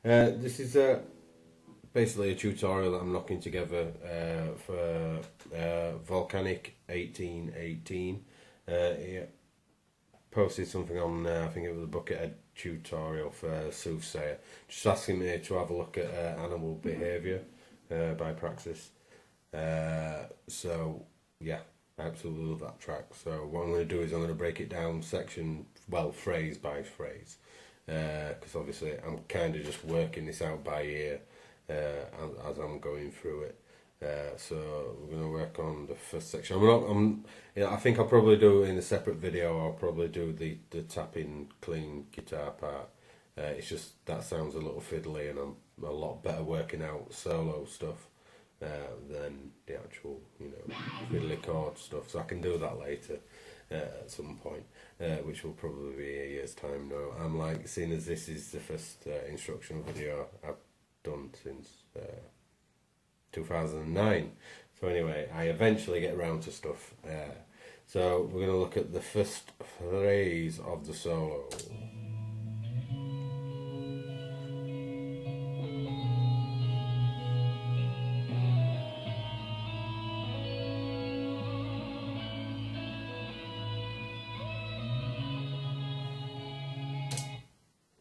This is basically a tutorial that I'm knocking together for Volcanic 1818. He posted something on, I think it was a Buckethead tutorial for Soothsayer, just asking me to have a look at Animal Behaviour by Praxis. So yeah, I absolutely love that track. So what I'm going to do is I'm going to break it down phrase by phrase, because obviously I'm kind of just working this out by ear as I'm going through it. So we're going to work on the first section. I think I'll probably do it in a separate video. I'll probably do the tapping clean guitar part. It's just that sounds a little fiddly, and I'm a lot better working out solo stuff than the actual, fiddly chord stuff. So I can do that later at some point, which will probably be a year's time now. I'm like, seeing as this is the first instructional video I've done since 2009. So anyway, I eventually get around to stuff. So we're going to look at the first phrase of the solo.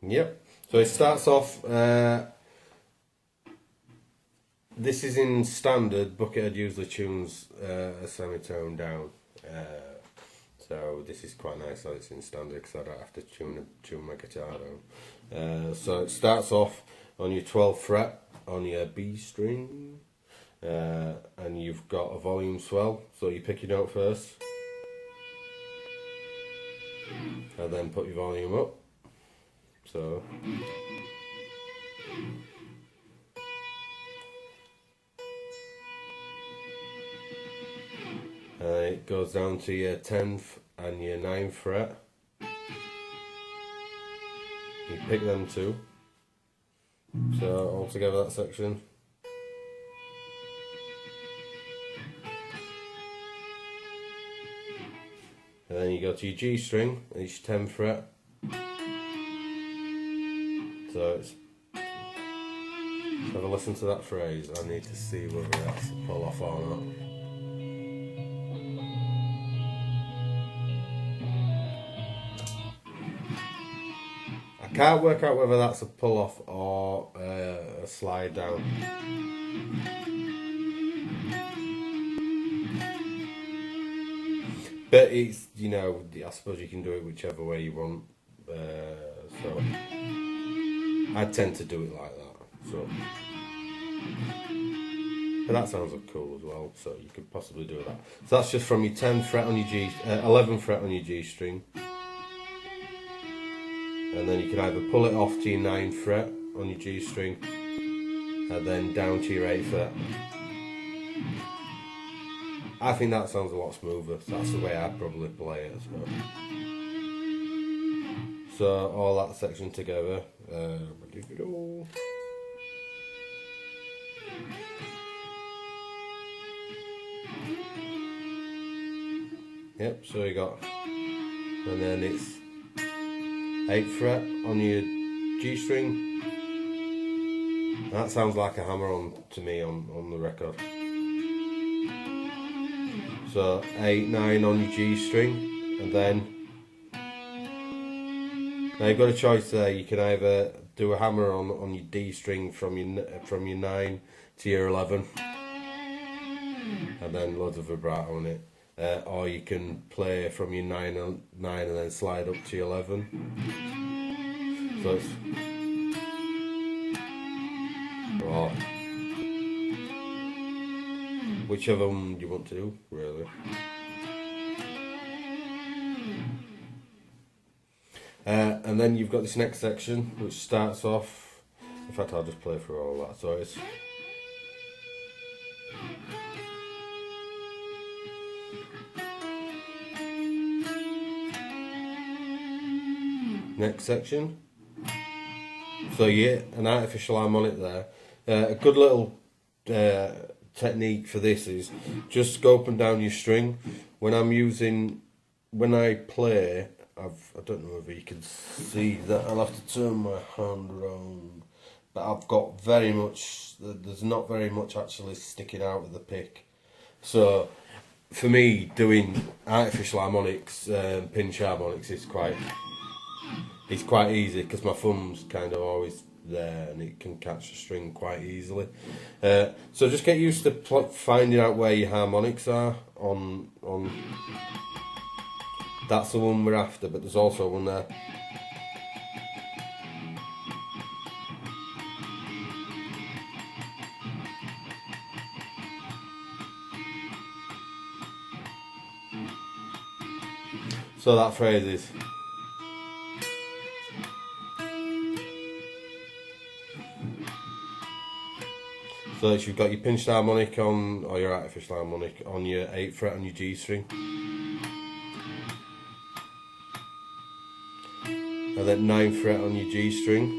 Yep. So it starts off. This is in standard. Buckethead usually tunes a semitone down. So this is quite nice that it's in standard, because I don't have to tune my guitar down. So it starts off on your 12th fret on your B string, and you've got a volume swell. So you pick your note first, and then put your volume up. So it goes down to your 10th and your 9th fret. You pick them two. So altogether that section. And then you go to your G string, and it's your 10th fret. So let's have a listen to that phrase. I need to see whether that's a pull off or not. I can't work out whether that's a pull off or a slide down. But it's, I suppose you can do it whichever way you want. So I tend to do it like that. So, but that sounds cool as well. So you could possibly do that. So that's just from your 10th fret on your 11th fret on your G string, and then you can either pull it off to your 9th fret on your G string, and then down to your 8th fret. I think that sounds a lot smoother. So that's the way I'd probably play it as well. So all that section together. Yep, so you got, and then it's 8th fret on your G string. That sounds like a hammer on to me on the record. So 8, 9 on your G string, and then now you've got a choice there. You can either do a hammer on your D string from your 9 to your 11, and then loads of vibrato on it, or you can play from your 9 and then slide up to your 11. So it's whichever one you want to do, really. And then you've got this next section, which starts off. In fact, I'll just play through all that. So it's next section. So yeah, an artificial harmonic there. A good little technique for this is just go up and down your string. When I play, I don't know if you can see that. I'll have to turn my hand around. but I've got very much, there's not very much actually sticking out of the pick. So for me, doing artificial harmonics, pinch harmonics is quite easy because my thumb's kind of always there and it can catch the string quite easily. So just get used to finding out where your harmonics are on. That's the one we're after, but there's also one there. So that phrase is. So you've got your pinched harmonic on, or your artificial harmonic on your 8th fret on your G string. And then 9th fret on your G string.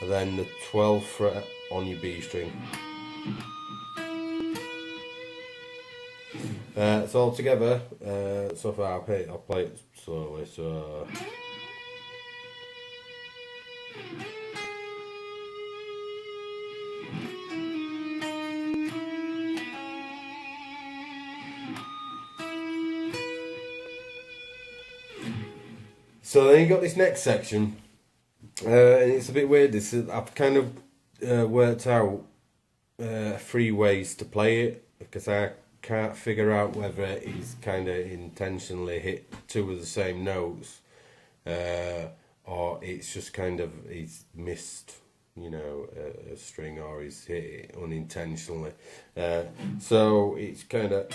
And then the 12th fret on your B string. So all together, so far I'll play it slowly, so... So then you got this next section, and it's a bit weird. I've kind of worked out 3 ways to play it, because I can't figure out whether he's kind of intentionally hit 2 of the same notes, or it's just kind of he's missed, you know, a string, or he's hit it unintentionally. So it's kind of.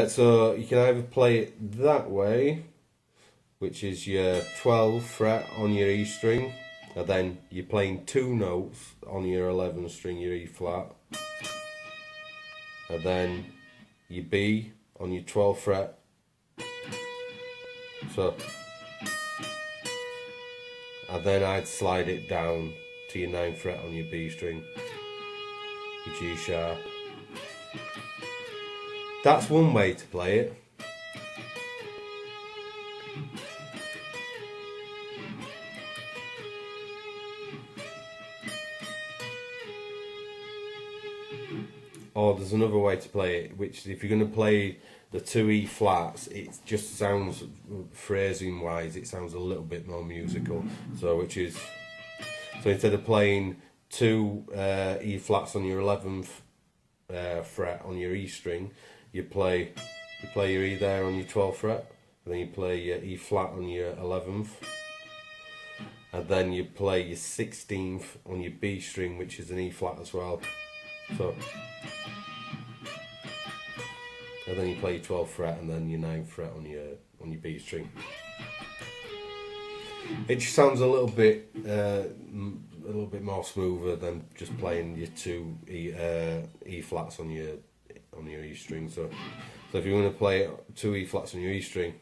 So you can either play it that way, which is your 12th fret on your E string, and then you're playing 2 notes on your 11th string, your E flat, and then your B on your 12th fret. So, and then I'd slide it down to your 9th fret on your B string, your G sharp. That's one way to play it. Or there's another way to play it, which if you're going to play the 2 E flats, it just sounds, phrasing wise, it sounds a little bit more musical. So instead of playing 2 E flats on your 11th fret on your E string, you play your E there on your 12th fret, and then you play your E flat on your 11th, and then you play your 16th on your B string, which is an E flat as well. So, and then you play your 12th fret and then your 9th fret on your B string. It just sounds a little bit more smoother than just playing your 2 E flats on your E string. So if you want to play 2 E flats on your E string,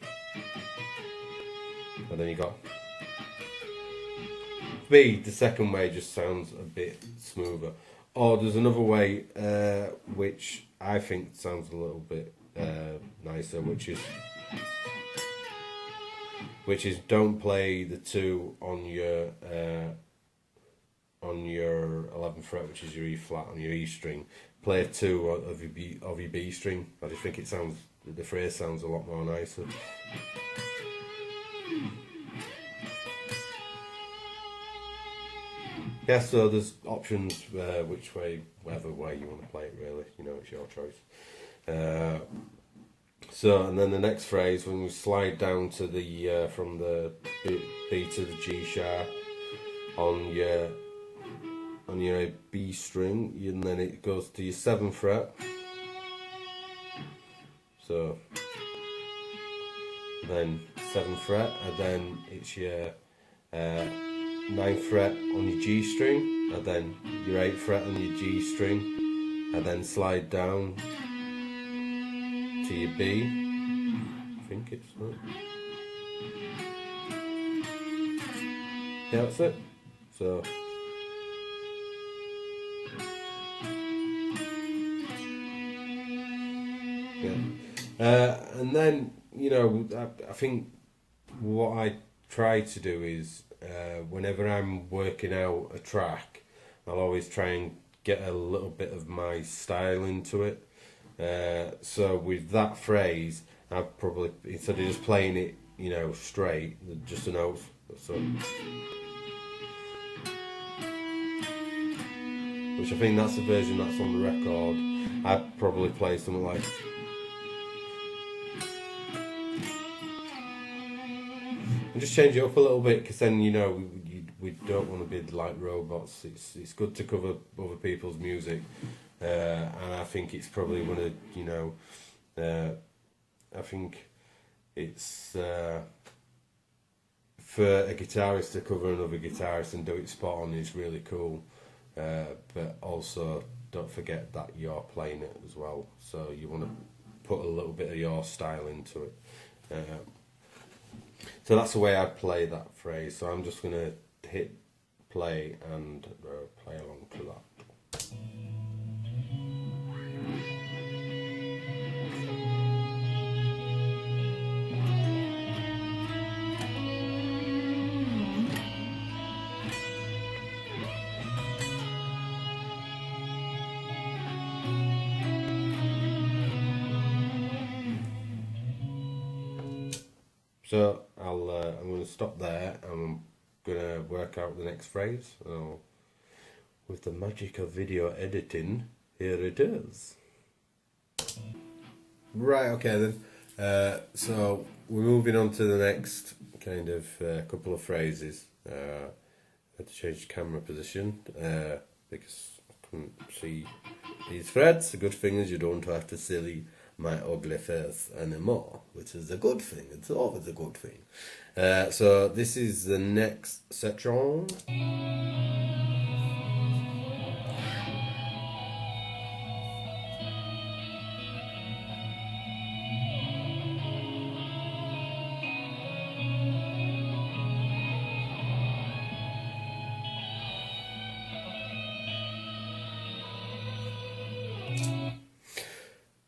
and then you got B, the second way just sounds a bit smoother. Or there's another way which I think sounds a little bit nicer, which is don't play the 2 on your 11th fret, which is your E flat on your E string. Play 2 of your B string. I just think the phrase sounds a lot more nicer. Yeah, so there's options whatever way you want to play it, really. You know, it's your choice. So, and then the next phrase, when we slide down to the from the B to the G sharp on your B string, and then it goes to your 7th fret. So then 7th fret, and then it's your 9th fret on your G string, and then your 8th fret on your G string, and then slide down to your B. I think it's right. Yeah, that's it. So yeah, And then, I think what I try to do is whenever I'm working out a track, I'll always try and get a little bit of my style into it. So with that phrase, I'd probably, instead of just playing it, straight, just a note. So, which I think that's the version that's on the record. I'd probably play something like. And just change it up a little bit, because then we don't want to be like robots. It's good to cover other people's music, and I think it's probably one of I think it's for a guitarist to cover another guitarist and do it spot on is really cool. But also don't forget that you're playing it as well, so you want to put a little bit of your style into it. So that's the way I play that phrase. So I'm just going to hit play and play along to that. So I'm going to stop there, and I'm going to work out the next phrase. With the magic of video editing, here it is. Right, okay then. So we're moving on to the next kind of couple of phrases. I had to change the camera position because I couldn't see these threads. The good thing is you don't have to see my ugly face anymore, which is a good thing. It's always a good thing. So this is the next section.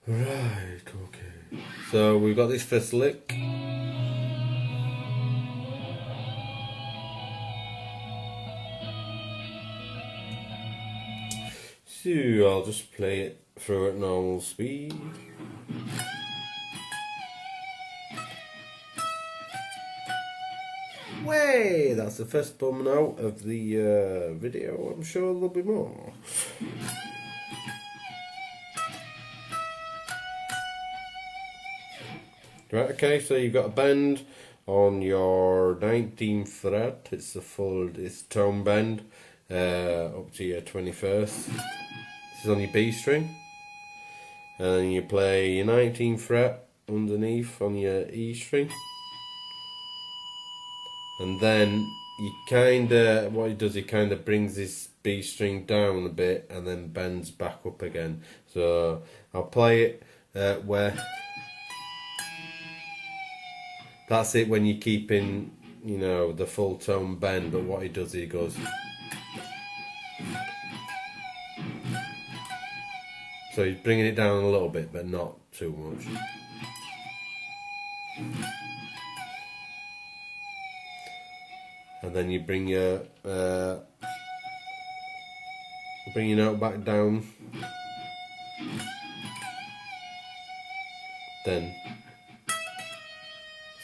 Right, okay. So we've got this first lick. So I'll just play it through at normal speed. Way! That's the first bum out of the video. I'm sure there'll be more. Right, okay, so you've got a bend on your 19th fret. It's it's tone bend up to your 21st. This is on your B string. And then you play your 19th fret underneath on your E string. And then what he does, he kind of brings this B string down a bit and then bends back up again. So I'll play it where... That's it when you're keeping, the full tone bend, but what he does, he goes... So he's bringing it down a little bit, but not too much. And then you bring your note back down. Then...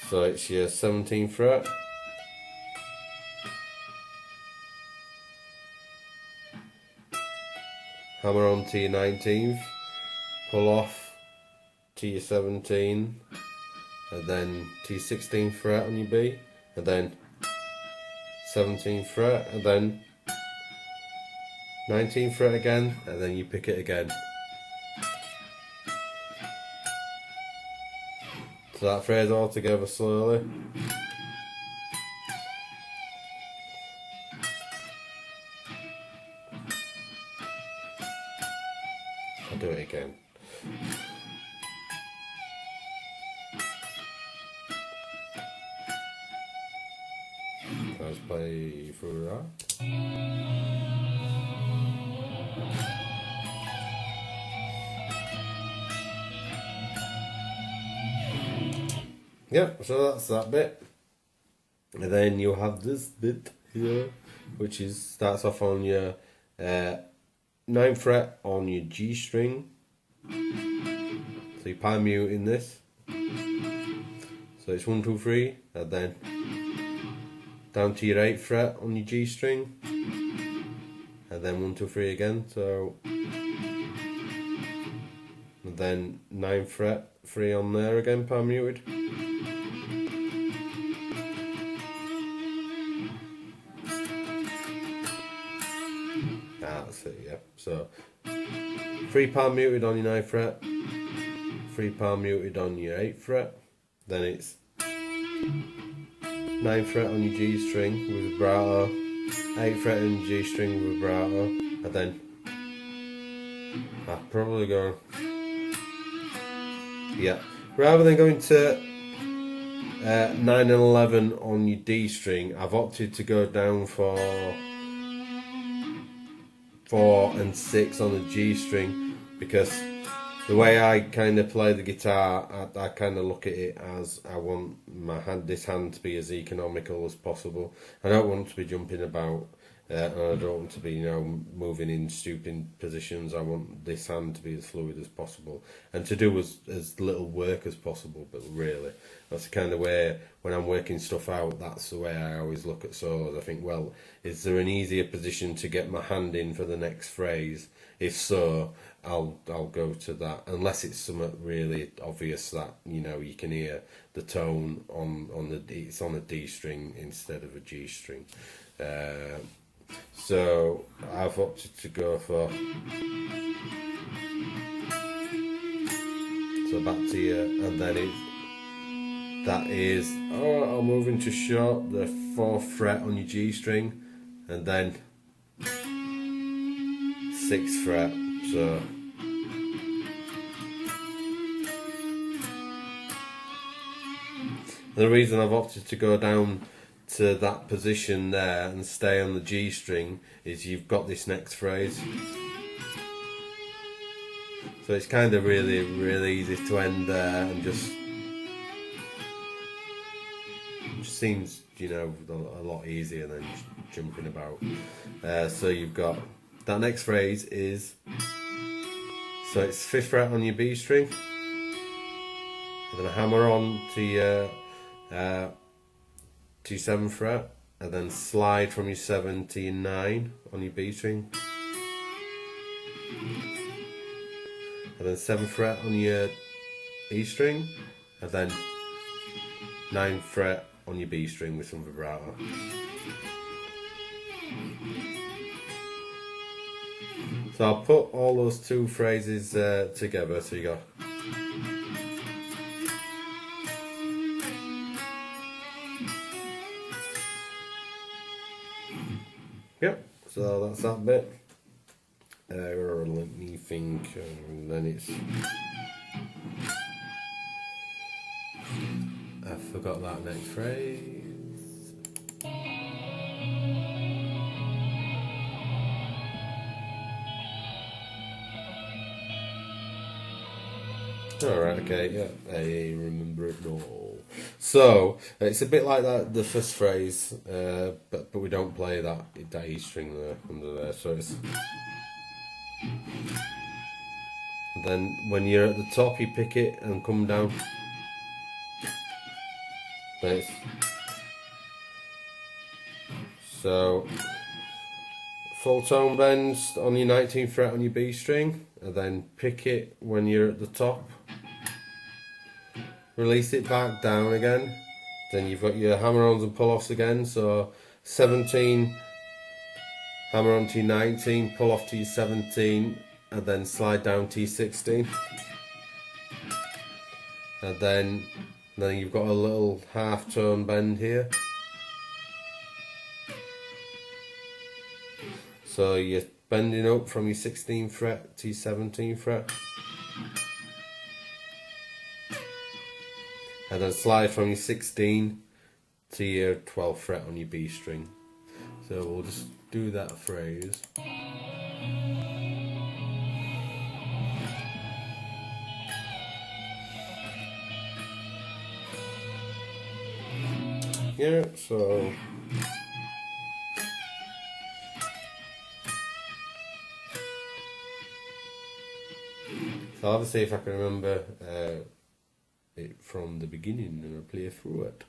So it's your 17th fret. Hammer on to your 19th. Pull off to your 17. And then to your 16th fret on your B. And then 17th fret. And then 19th fret again. And then you pick it again. So that phrase all together slowly. I'll do it again. Let's play through that. Yeah, so that's that bit. And then you have this bit here, which starts off on your 9th fret on your G string. So you palm mute in this. So it's 1, 2, 3, and then down to your 8th fret on your G string, and then 1, 2, 3 again. So and then 9th fret, 3 on there again, palm muted. That's it, yeah. So 3 palm muted on your 9th fret, 3 palm muted on your 8th fret, then it's 9th fret on your G string with vibrato, 8th fret on your G string with vibrato, and then I'll probably go, yeah, rather than going to 9 and 11 on your D string, I've opted to go down for 4 and 6 on the G string, because the way I kind of play the guitar, I kind of look at it as I want this hand to be as economical as possible. I don't want to be jumping about, and I don't want to be, moving in stupid positions. I want this hand to be as fluid as possible and to do as little work as possible. But really, that's the kind of way, when I'm working stuff out, that's the way I always look at solos. I think, well, is there an easier position to get my hand in for the next phrase? If so, I'll go to that, unless it's something really obvious that you can hear the tone it's on a D string instead of a G string. So I've opted to go for, so back to you, and then I'm moving to short, the 4th fret on your G string, and then 6th fret. So the reason I've opted to go down to that position there and stay on the G string is you've got this next phrase. So it's kind of really, really easy to end there, and just seems, a lot easier than jumping about. So you've got that next phrase is, so it's 5th fret on your B string, and then a hammer on to your 7th fret, and then slide from your 7 to your 9 on your B string, and then 7th fret on your E string, and then 9th fret on your B string with some vibrato. So I'll put all those two phrases together. So you go. Yep, so that's that bit. Let me think, and then it's, I forgot that next phrase. Alright, okay, yeah, I remember it now. So, it's a bit like that, the first phrase, but we don't play that E string there, under there, so it's... Then, when you're at the top, you pick it and come down. Then it's... So, full tone bends on your 19th fret on your B string, and then pick it when you're at the top. Release it back down again. Then you've got your hammer-ons and pull-offs again. So 17, hammer on to your 19, pull off to your 17, and then slide down to your 16. And then you've got a little half-tone bend here. So you're bending up from your 16th fret to your 17th fret. And then slide from your 16 to your 12th fret on your B string. So we'll just do that phrase. Yeah, so I'll have to see if I can remember it from the beginning and I'll play through it.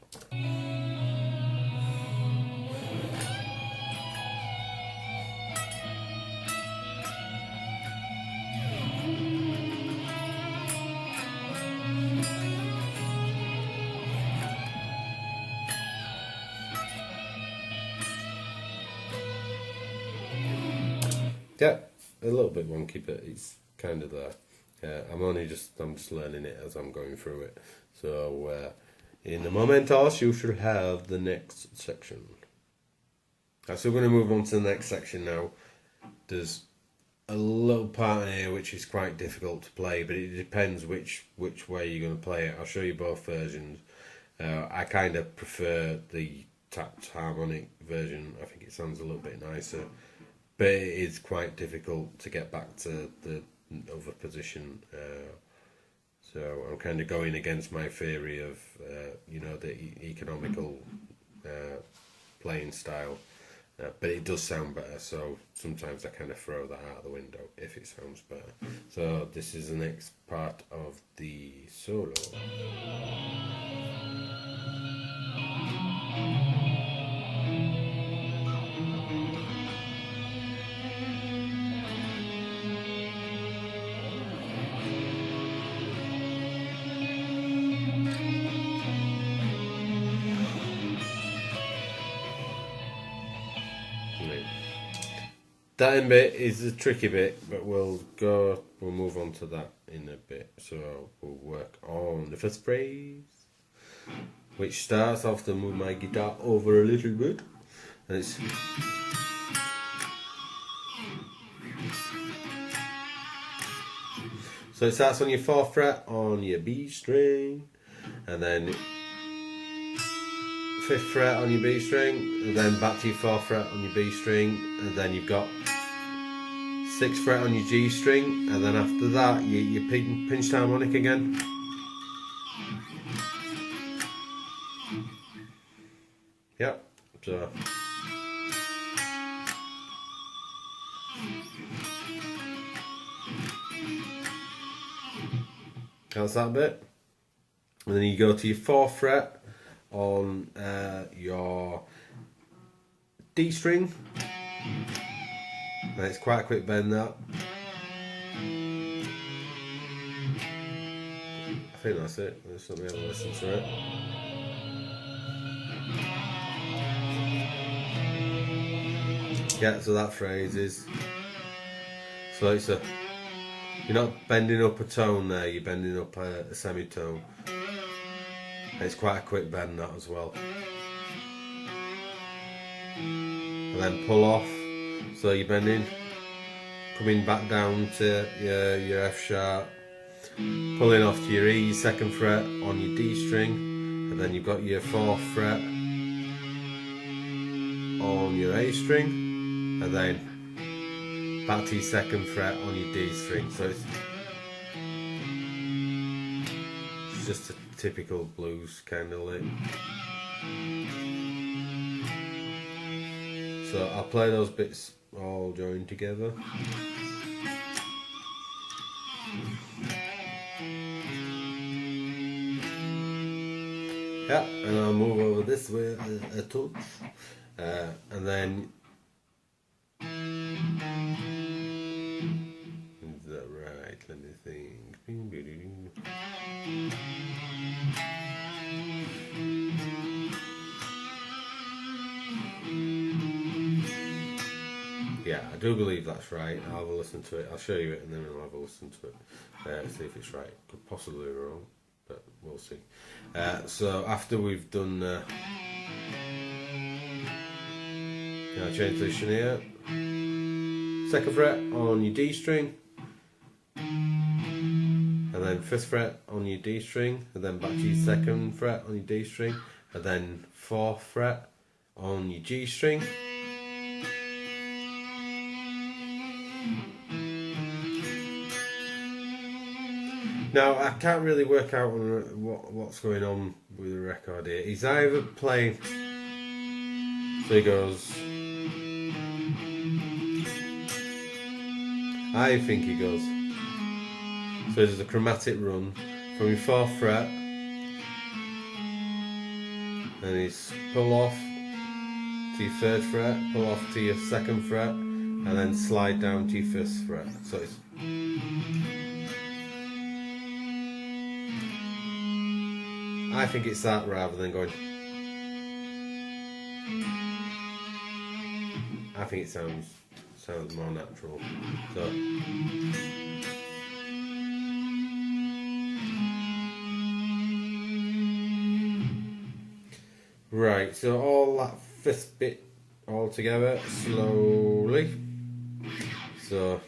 Yeah, a little bit wonky, but it's kind of there. I'm just learning it as I'm going through it. So in a momentos, you should have the next section. So we're going to move on to the next section now. There's a little part in here which is quite difficult to play, but it depends which way you're going to play it. I'll show you both versions. I kind of prefer the tapped harmonic version. I think it sounds a little bit nicer, but it is quite difficult to get back to the other position. So I'm kind of going against my theory of the economical playing style. But it does sound better, so sometimes I kind of throw that out the window if it sounds better. So this is the next part of the solo. That bit is the tricky bit, but we'll move on to that in a bit. So we'll work on the first phrase, which starts off to move my guitar over a little bit, and it's so it starts on your 4th fret on your B string, and then 5th fret on your B string, and then back to your 4th fret on your B string, and then you've got 6th fret on your G string, and then after that you pinched harmonic again. Yep, so that's that bit. And then you go to your 4th fret on your D string. And it's quite a quick bend, that. I think that's it. Let's let me have a listen to it. Yeah, so that phrase is, so it's you're not bending up a tone there, you're bending up a semitone. And it's quite a quick bend, that, as well. And then pull off. So you're bending, coming back down to your F sharp, pulling off to your E, 2nd fret on your D string, and then you've got your 4th fret on your A string, and then back to your 2nd fret on your D string. So it's just a typical blues kind of lick. So I'll play those bits all joined together. Yeah, and I'll move over this way a touch, and then is that right? Let me think. Yeah, I do believe that's right. I'll have a listen to it. I'll show you it and then I'll have a listen to it. See if it's right. Could possibly be wrong, but we'll see. So after we've done, I'll change position here. 2nd fret on your D string, and then 5th fret on your D string, and then back to your 2nd fret on your D string, and then 4th fret on your G string. Now I can't really work out on what's going on with the record here. He's either playing, so he goes. I think he goes. So there's a chromatic run from your 4th fret, and he's pull off to your 3rd fret, pull off to your 2nd fret, and then slide down to your 1st fret. So it's. I think it's that rather than going. I think it sounds more natural. So. Right, so all that 5th bit all together slowly. So.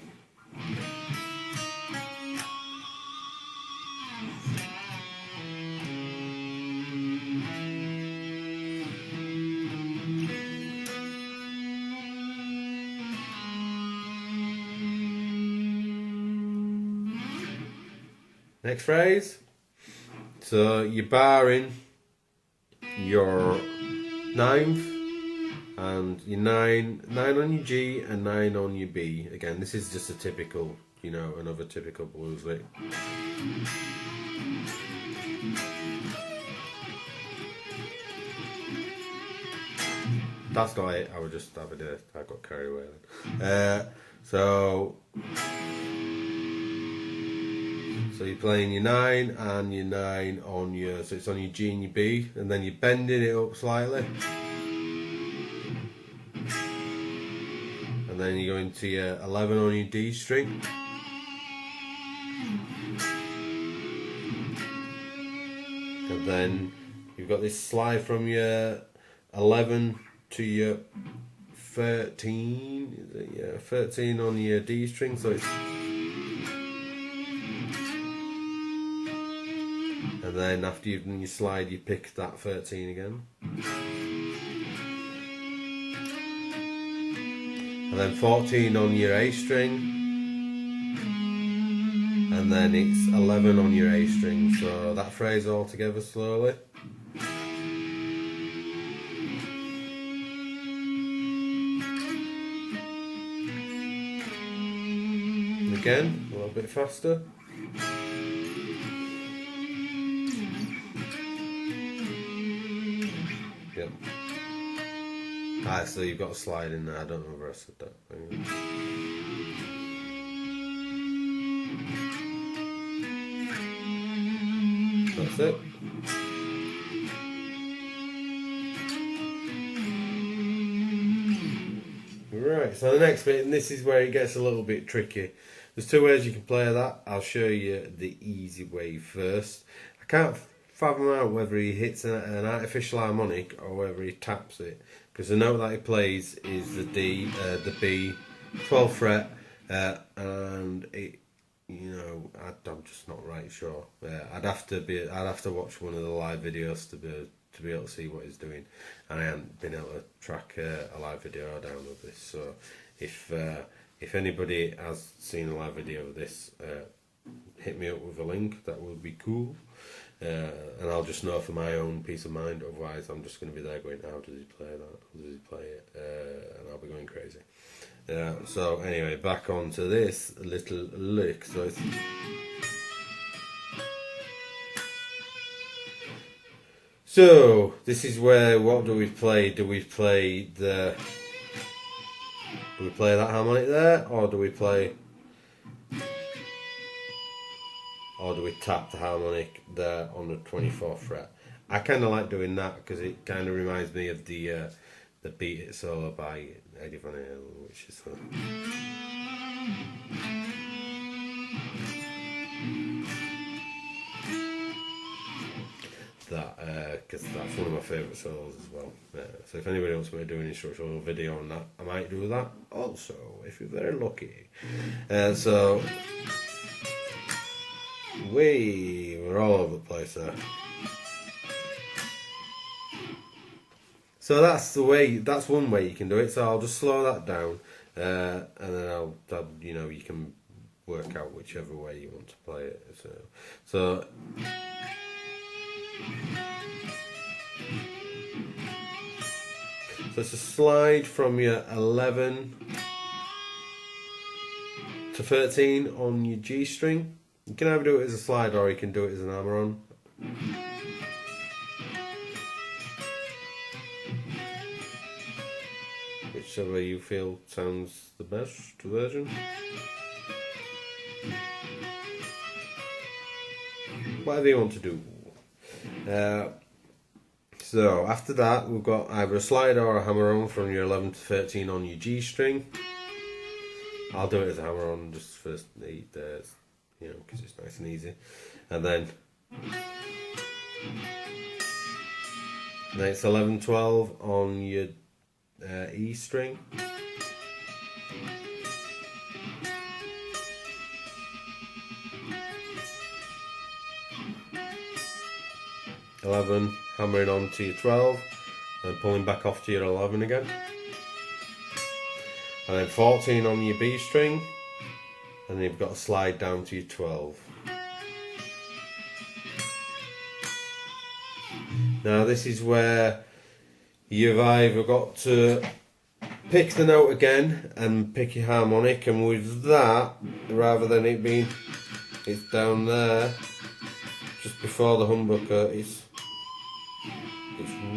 Next phrase. So you're barring your 9th and your 9 on your G and 9 on your B. Again, this is just a typical, another typical blues lick. That's not it. I was just having I got carried away then. So you're playing your 9 and your 9 on your, so it's on your G and your B, and then you're bending it up slightly. And then you go into your 11 on your D string. And then you've got this slide from your 11 to your 13, is it? Yeah, 13 on your D string, so it's. And then after you've done your slide, you pick that 13 again. And then 14 on your A string. And then it's 11 on your A string. So that phrase all together slowly. Again, a little bit faster. Yep. So you've got a slide in there. I don't know if I said that. That's it. Right, so the next bit, and this is where it gets a little bit tricky. There's 2 ways you can play that. I'll show you the easy way first. I can't fathom out whether he hits an artificial harmonic or whether he taps it, because the note that he plays is the D, the B, 12th fret, and it, I'm just not right sure. I'd have to watch one of the live videos to be able to see what he's doing, and I haven't been able to track a live video down of this. So if anybody has seen a live video of this, hit me up with a link. That would be cool. And I'll just know for my own peace of mind. Otherwise, I'm just going to be there going, how does he play that? How does he play it? And I'll be going crazy. So anyway, back onto this little lick. So this is where, what do we play? Do we play that harmonic there, or do we tap the harmonic there on the 24th fret? I kind of like doing that because it kind of reminds me of the Beat It solo by Eddie Van Halen, which is because that's one of my favourite solos as well. So if anybody wants me to do an instructional video on that, I might do that also, if you're very lucky. So we're all over the place there. So that's one way you can do it. So I'll just slow that down, and then you can work out whichever way you want to play it. So it's a slide from your 11 to 13 on your G string. You can either do it as a slide or you can do it as an hammer-on. Whichever you feel sounds the best version. Whatever you want to do. So after that, we've got either a slide or a hammer-on from your 11 to 13 on your G string. I'll do it as a hammer-on just for the because it's nice and easy. And then it's 11-12 on your E string. (11) hammering on to your 12 and pulling back off to your 11 again. And then 14 on your B string, and then you've got to slide down to your 12. Now this is where you've either got to pick the note again and pick your harmonic, and with that, rather than it being it's down there just before the humbucker, it's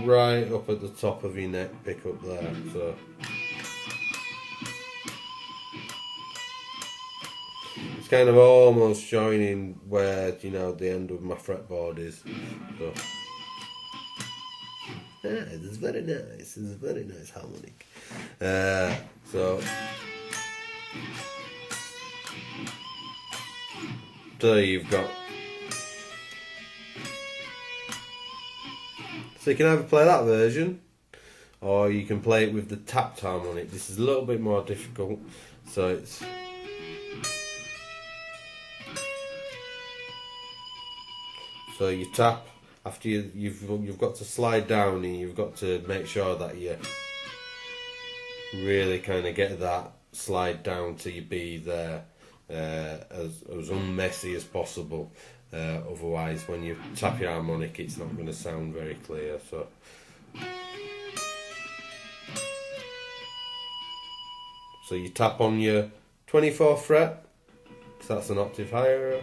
right up at the top of your neck, pick up there. So it's kind of almost joining where the end of my fretboard is. So it's very nice. It's a very nice harmonic. So you've got. So you can either play that version, or you can play it with the tapped harmonic. This is a little bit more difficult. So it's. So you tap after you've got to slide down, and you've got to make sure that you really kind of get that slide down to your B there, as unmessy as possible. Otherwise, when you tap your harmonic, it's not going to sound very clear. So you tap on your 24th fret, so that's an octave higher.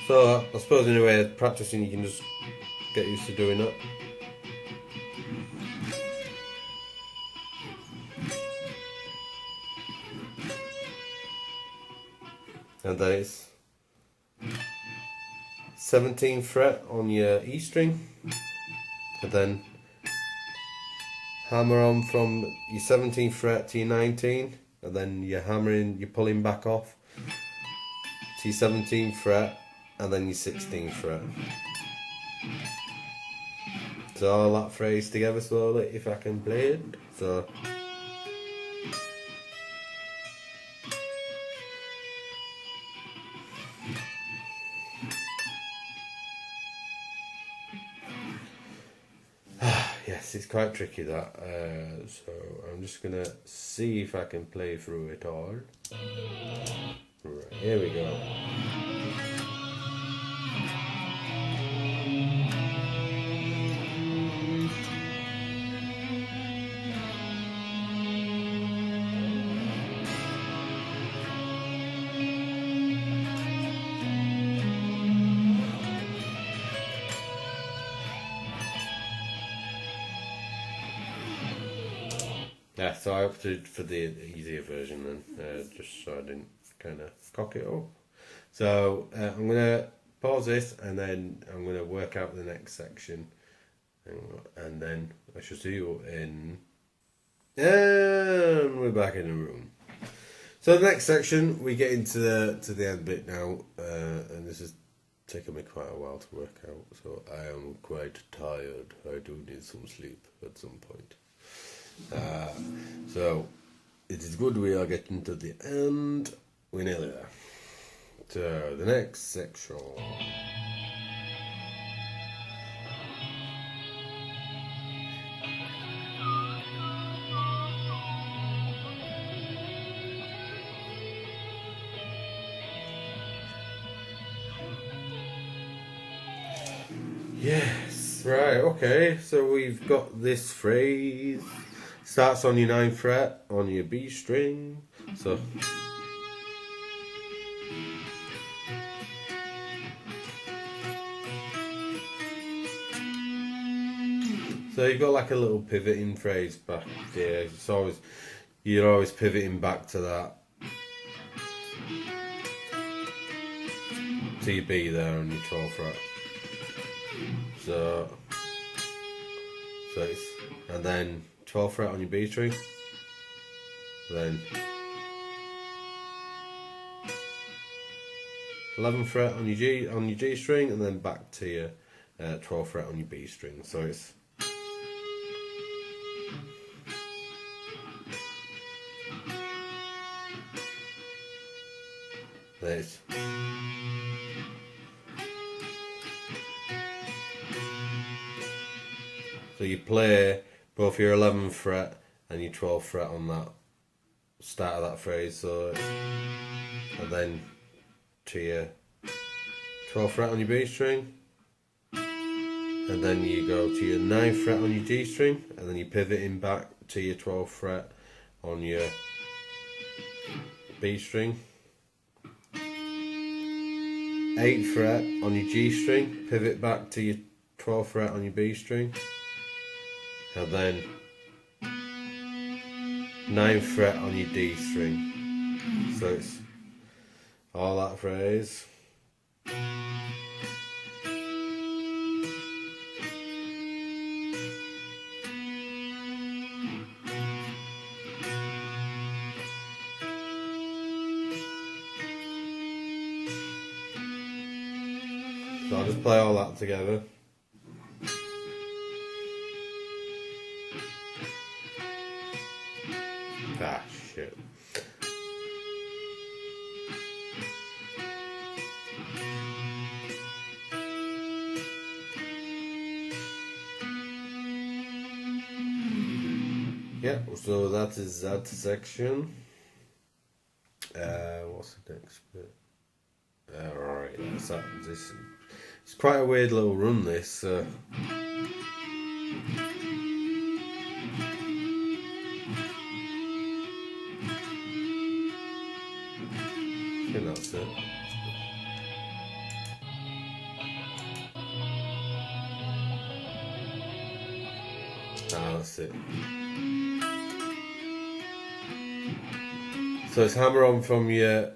So I suppose in a way of practicing, you can just get used to doing that. And then it's 17th fret on your E string, and then hammer on from your 17th fret to your 19, and then you're pulling back off to your 17th fret, and then your 16th fret. So all that phrase together slowly, if I can play it. So. Yes, it's quite tricky that, so I'm just going to see if I can play through it all. Right, here we go. Yeah, so I opted for the easier version then, just so I didn't kind of cock it up. So I'm going to pause this, and then I'm going to work out the next section, and then I shall see you in. And we're back in the room. So the next section, we get into the end bit now, and this has taken me quite a while to work out, so I am quite tired. I do need some sleep at some point. So it is good we are getting to the end. We're nearly there. So the next section. Yes, right, okay, so we've got this phrase. Starts on your 9th fret on your B string. So you've got like a little pivoting phrase back here. You're always pivoting back to that. To your B there on your 12th fret. So it's, and then 12th fret on your B string. Then 11th fret on your G string, and then back to your 12th fret on your B string. So it's this. So you play both your 11th fret and your 12th fret on that start of that phrase. So and then to your 12th fret on your B string, and then you go to your 9th fret on your G string, and then you're pivoting back to your 12th fret on your B string, 8th fret on your G string, pivot back to your 12th fret on your B string, and then 9th fret on your D string. So it's all that phrase. So I'll just play all that together. Ah, shit. Yeah, so that is that section. What's the next bit? Alright, that's that. It's quite a weird little run, this. I think that's it. That's it. So it's hammer on from your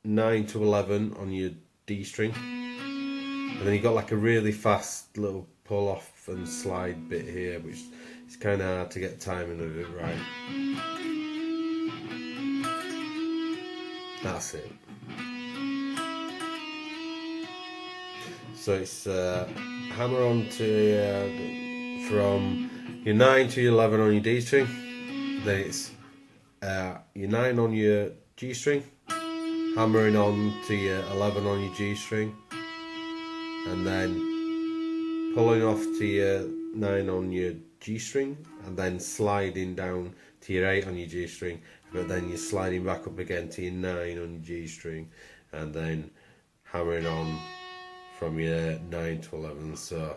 9 to 11 on your D string, and then you got like a really fast little pull off and slide bit here, which is kind of hard to get timing of it right. That's it. So it's hammer on to from your 9 to your 11 on your D string, then it's your 9 on your G string, hammering on to your 11 on your G string, and then pulling off to your 9 on your G string, and then sliding down to your 8 on your G string, but then you're sliding back up again to your 9 on your G string, and then hammering on from your 9 to 11. So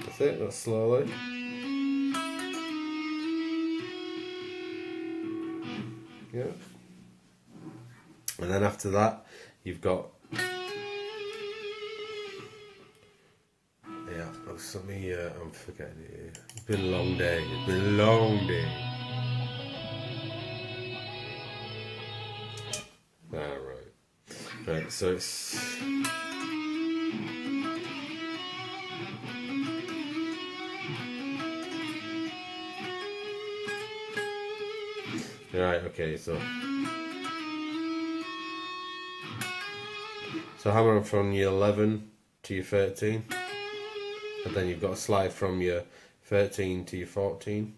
that's it, that's slowly. Yeah. And then after that, you've got, yeah, something, I'm forgetting it. It's been a long day. It's been a long day. Right, so it's... Right, okay, so hammer on from your 11 to your 13, and then you've got a slide from your 13 to your 14,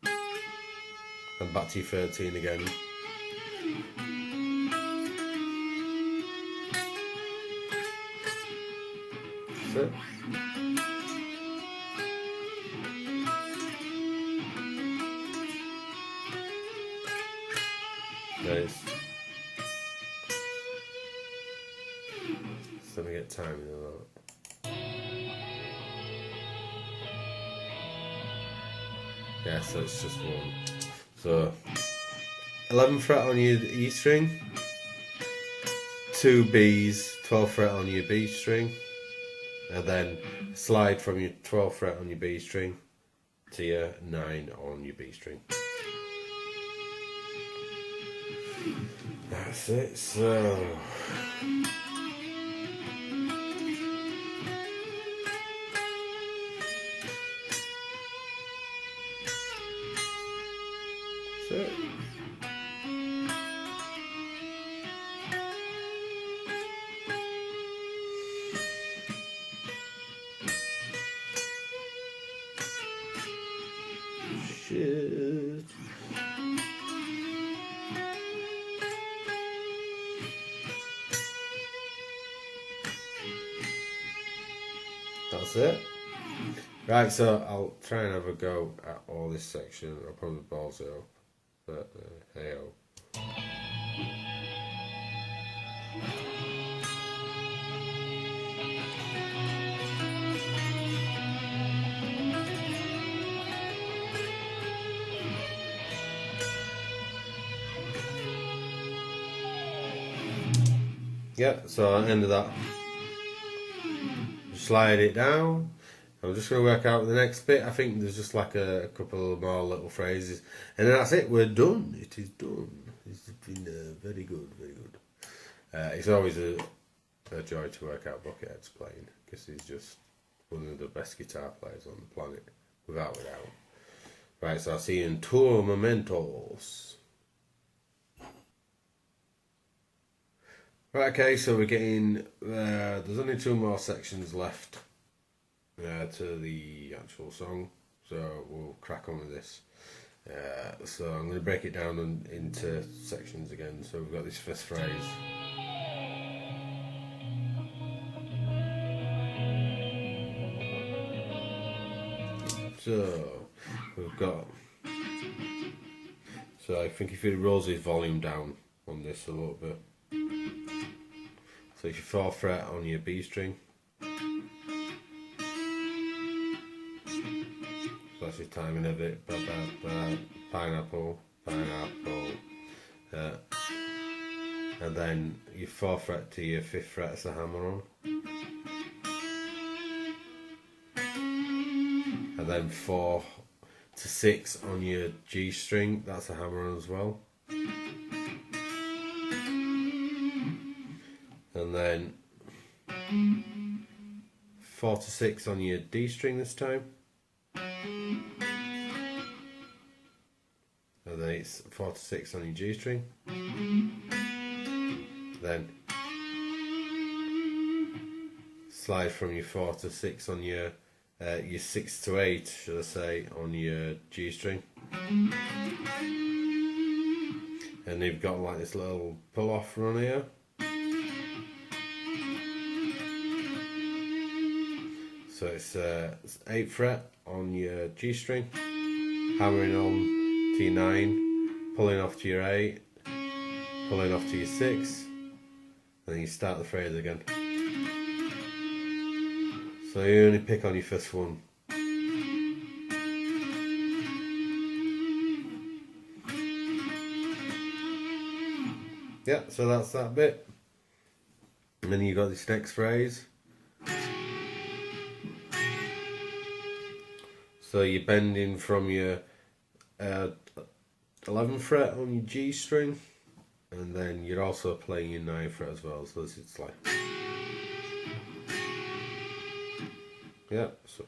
and back to your 13 again. That's it. it's let me get timing on that. Yeah, so it's just one. So 11th fret on your E string, 2 B's, 12th fret on your B string, and then slide from your 12th fret on your B string to your 9 on your B string. That's it. So that's it. Shit. That's it. Right, so I'll try and have a go at all this section. I'll probably balls it up, but hey-oh. Yeah, so at the end of that, slide it down. I'm just going to work out the next bit. I think there's just like a couple of more little phrases, and then that's it. We're done. It is done. It's been very good, very good. It's always a joy to work out Buckethead's playing, because he's just one of the best guitar players on the planet, without a doubt. Right, so I'll see you in 2 momentos. Right, okay, so we're getting, there's only 2 more sections left to the actual song, so we'll crack on with this. So I'm going to break it down into sections again. So we've got this first phrase. So we've got, so I think if he rolls his volume down on this a little bit. So it's your 4th fret on your B string. So that's your timing of it. Ba, ba, ba, pineapple, pineapple. And then your 4th fret to your 5th fret is the hammer on. And then 4 to 6 on your G string, that's a hammer on as well. And then 4 to 6 on your D string this time. And then it's 4 to 6 on your G string. Then slide from your 4 to 6 on your 6 to 8, should I say, on your G string. And you've got like this little pull off run here. So it's 8th fret on your G string, hammering on to your 9, pulling off to your 8, pulling off to your 6, and then you start the phrase again. So you only pick on your first one. Yeah, so that's that bit. And then you got this next phrase. So you're bending from your 11th fret on your G string, and then you're also playing your 9th fret as well. So it's like, yeah. So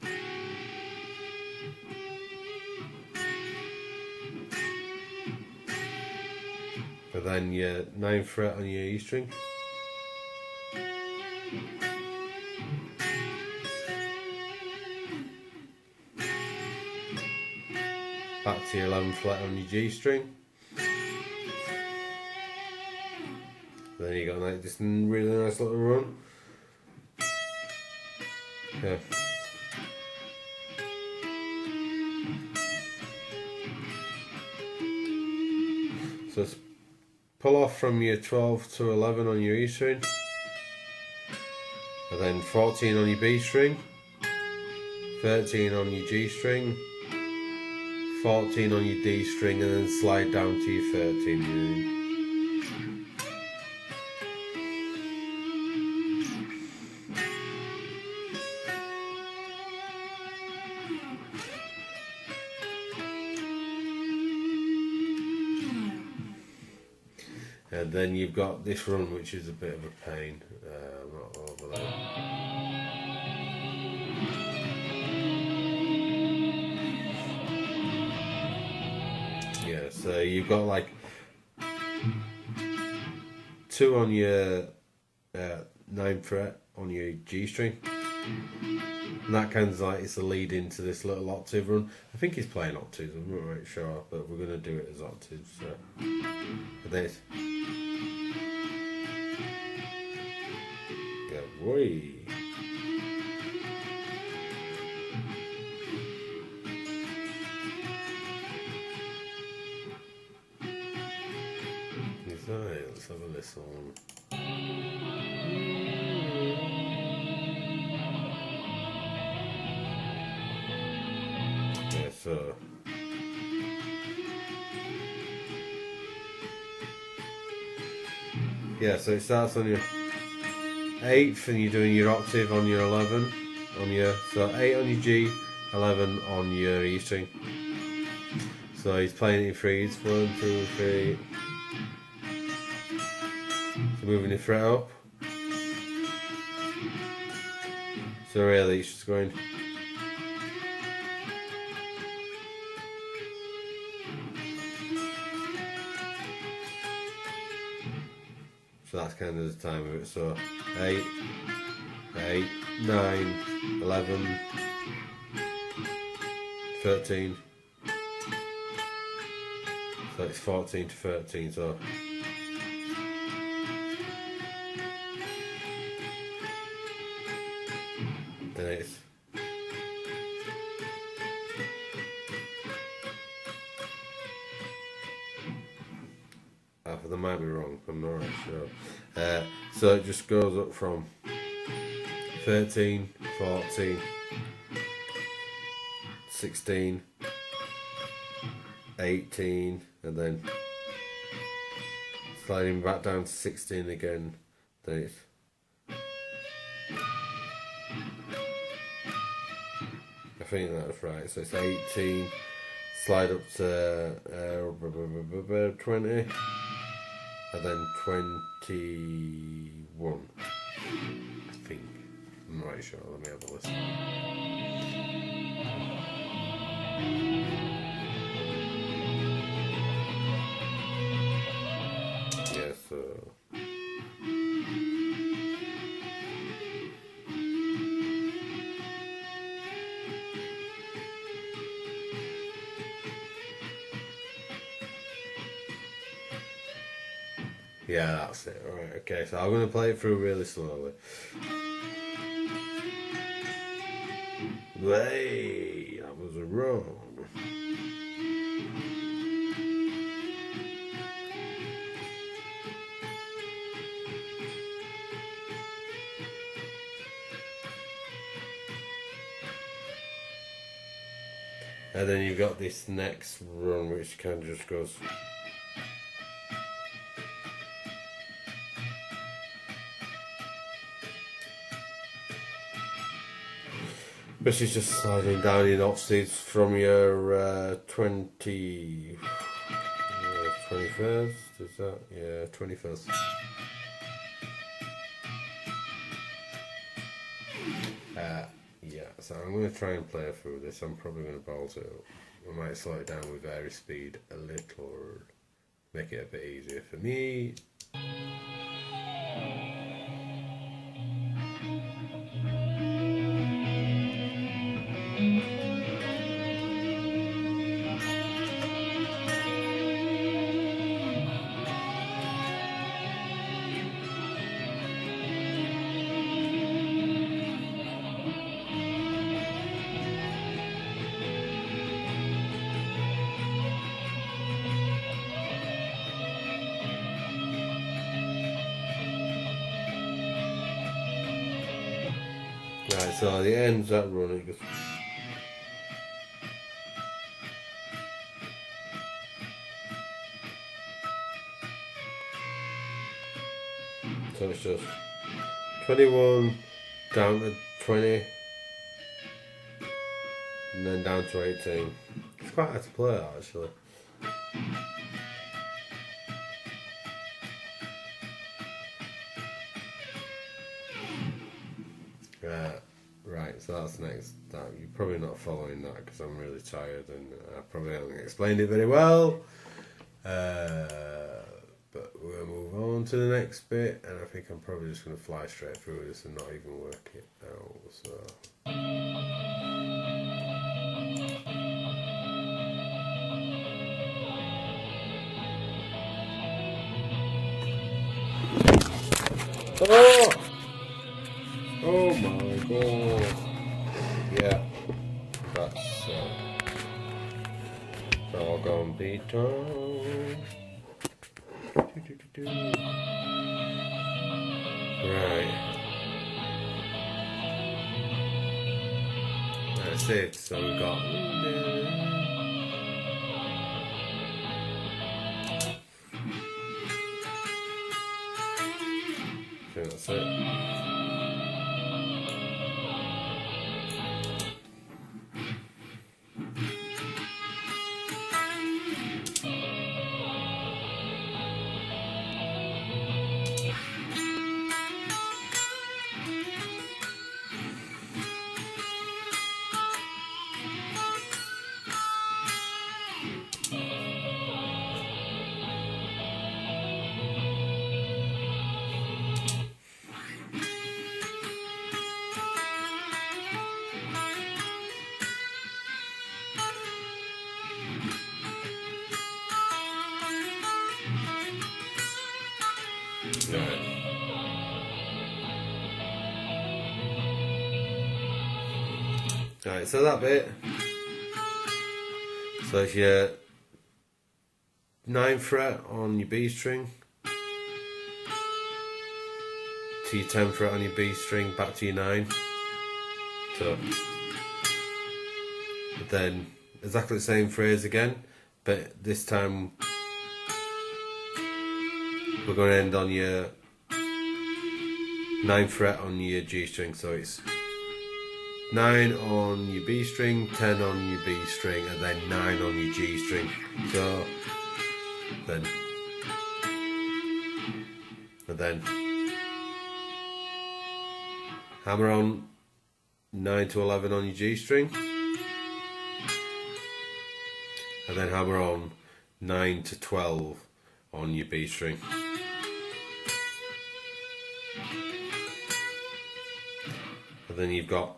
and then your 9th fret on your E string. Back to your 11th fret on your G string. Then you got like this really nice little run. Yeah. So pull off from your 12 to 11 on your E string, and then 14 on your B string, 13 on your G string, 14 on your D string, and then slide down to your 13. And then you've got this run, which is a bit of a pain. I'm not over there. Yeah, so you've got like 2 on your 9th fret on your G string. And that kind of like, it's a lead into this little octave run. I think he's playing octaves, I'm not right sure, but we're going to do it as octaves. So. And then it's... Good boy. Right, let's have a listen. Yeah, so yeah, so it starts on your 8th and you're doing your octave on your 11 on your, so 8 on your G, 11 on your E string. So he's playing in threes, 1, 2, 3. So moving the fret up. So really he's just going. So that's kind of the time of it. So 8, 8, 9, 11, 13. So it's 14 to 13. So then it's that might be wrong, I'm not right sure. So it just goes up from 13, 14, 16, 18, and then sliding back down to 16 again. Then it's I think that's right. So it's 18, slide up to 20. And then 21, I think. I'm not really sure, let me have a listen. Yeah, so... Yeah, that's it. Alright, okay, so I'm going to play it through really slowly. Hey, that was wrong. And then you've got this next run which kind of just goes... This is just sliding down in octaves from your 21st, is that? Yeah, 21st. Yeah, so I'm going to try and play through this. I'm probably going to bolt it up. I might slow it down with vari speed a little, make it a bit easier for me. So the ends that run, it goes. So it's just 21 down to 20 and then down to 18. It's quite hard to play that actually. Right, so that's next. You're probably not following that because I'm really tired and I probably haven't explained it very well. But we'll move on to the next bit, and I think I'm probably just going to fly straight through this and not even work it out. So. Oh! Oh my god! Yeah, that's doggone beat time. Right. That's it. So we've got. I think that's it. Right, so that bit. So it's your 9th fret on your B string to your 10th fret on your B string, back to your 9. So then exactly the same phrase again, but this time we're going to end on your 9th fret on your G string. So it's 9 on your B string, 10 on your B string, and then 9 on your G string. So then, and then hammer on 9 to 11 on your G string, and then hammer on 9 to 12 on your B string. And then you've got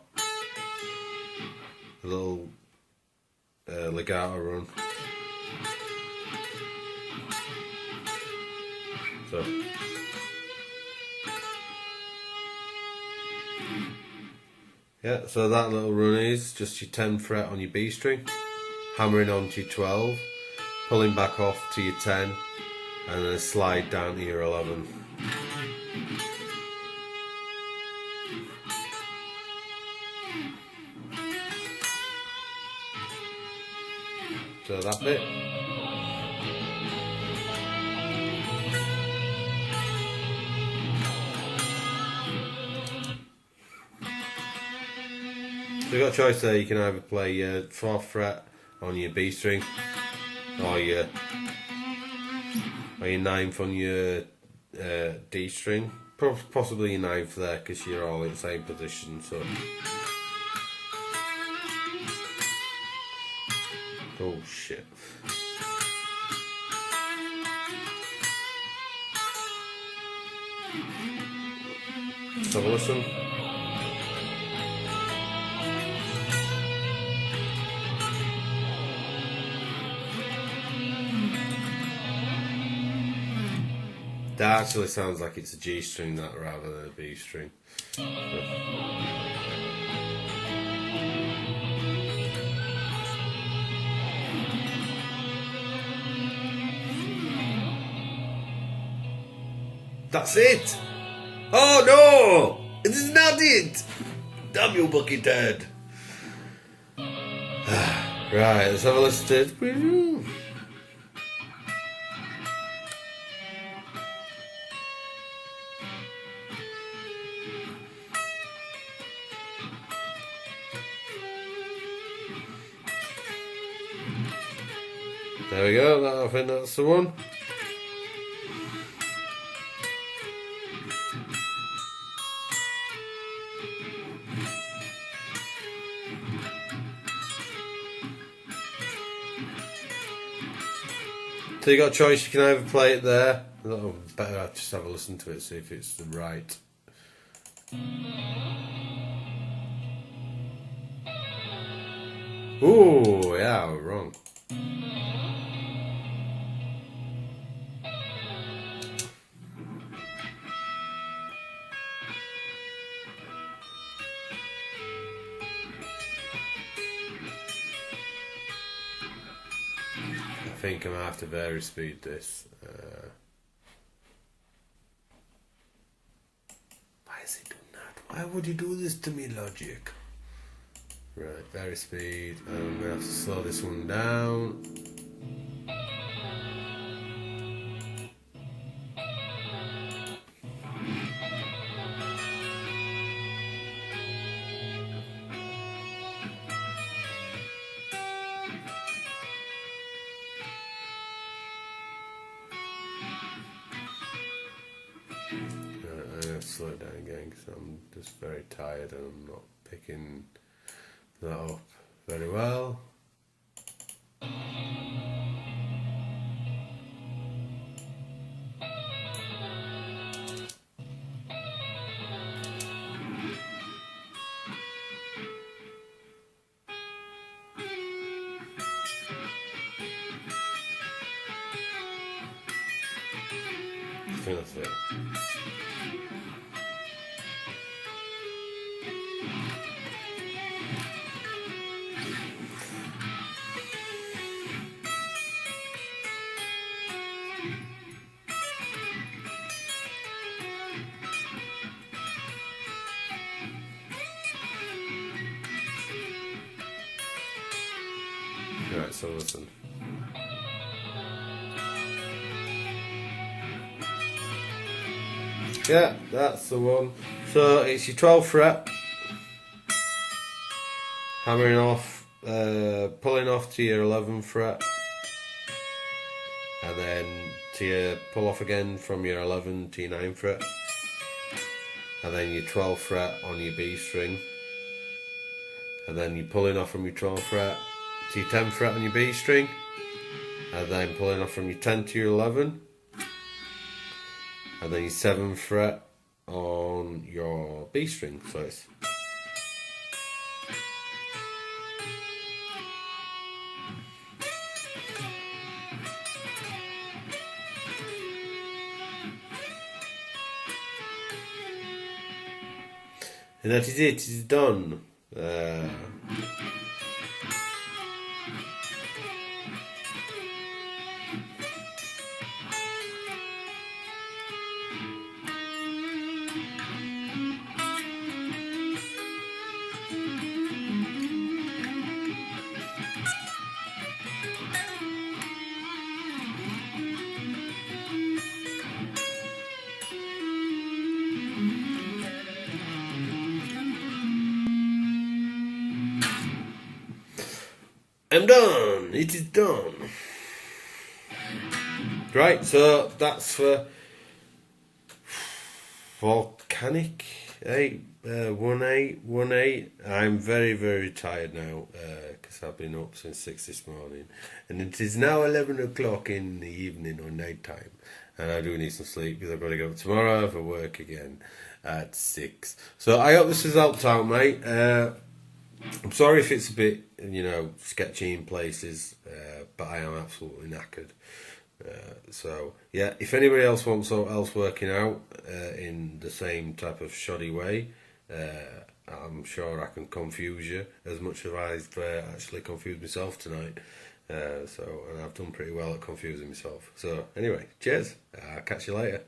a little legato run. So yeah, so that little run is just your 10th fret on your B string, hammering onto your 12, pulling back off to your 10, and then slide down to your 11. So that bit. So you've got a choice there. You can either play your 4th fret on your B string, or your 9th on your D string. Possibly your 9th there because you're all in the same position. So. Oh shit. Let's have a listen. That actually sounds like it's a G string that rather than a B string. That's it! Oh no! It is not it! Damn you, Buckethead. Right, let's have a listen to it. There we go, I think that's the one. So you got a choice, you can either play it there. Oh, better I just have a listen to it, see if it's the right. Ooh, yeah, I was wrong. I think I might have to vary speed this. Why is he doing that? Why would you do this to me, Logic? Right, vary speed. I'm going to have to slow this one down. I'm going to slow it down again because I'm just very tired and I'm not picking that up very well. I think that's it. Right, so listen. Yeah, that's the one. So it's your 12th fret, hammering off, pulling off to your 11th fret, and then to your pull off again from your 11th to your 9th fret, and then your 12th fret on your B string, and then you're pulling off from your 12th fret to your 10th fret on your B string, and then pulling off from your 10 to your 11, and then your 7th fret on your B string. So it's and that is it, it's done. I'm done. It is done. Right, so that's for Volcanic 1818. I'm very, very tired now because I've been up since 6 this morning, and it is now 11 o'clock in the evening or night time, and I do need some sleep because I've got to go up tomorrow for work again at 6. So I hope this has helped out, mate. I'm sorry if it's a bit, sketchy in places, but I am absolutely knackered. So, yeah, if anybody else wants something else working out in the same type of shoddy way, I'm sure I can confuse you as much as I've actually confused myself tonight. And I've done pretty well at confusing myself. So, anyway, cheers. I'll catch you later.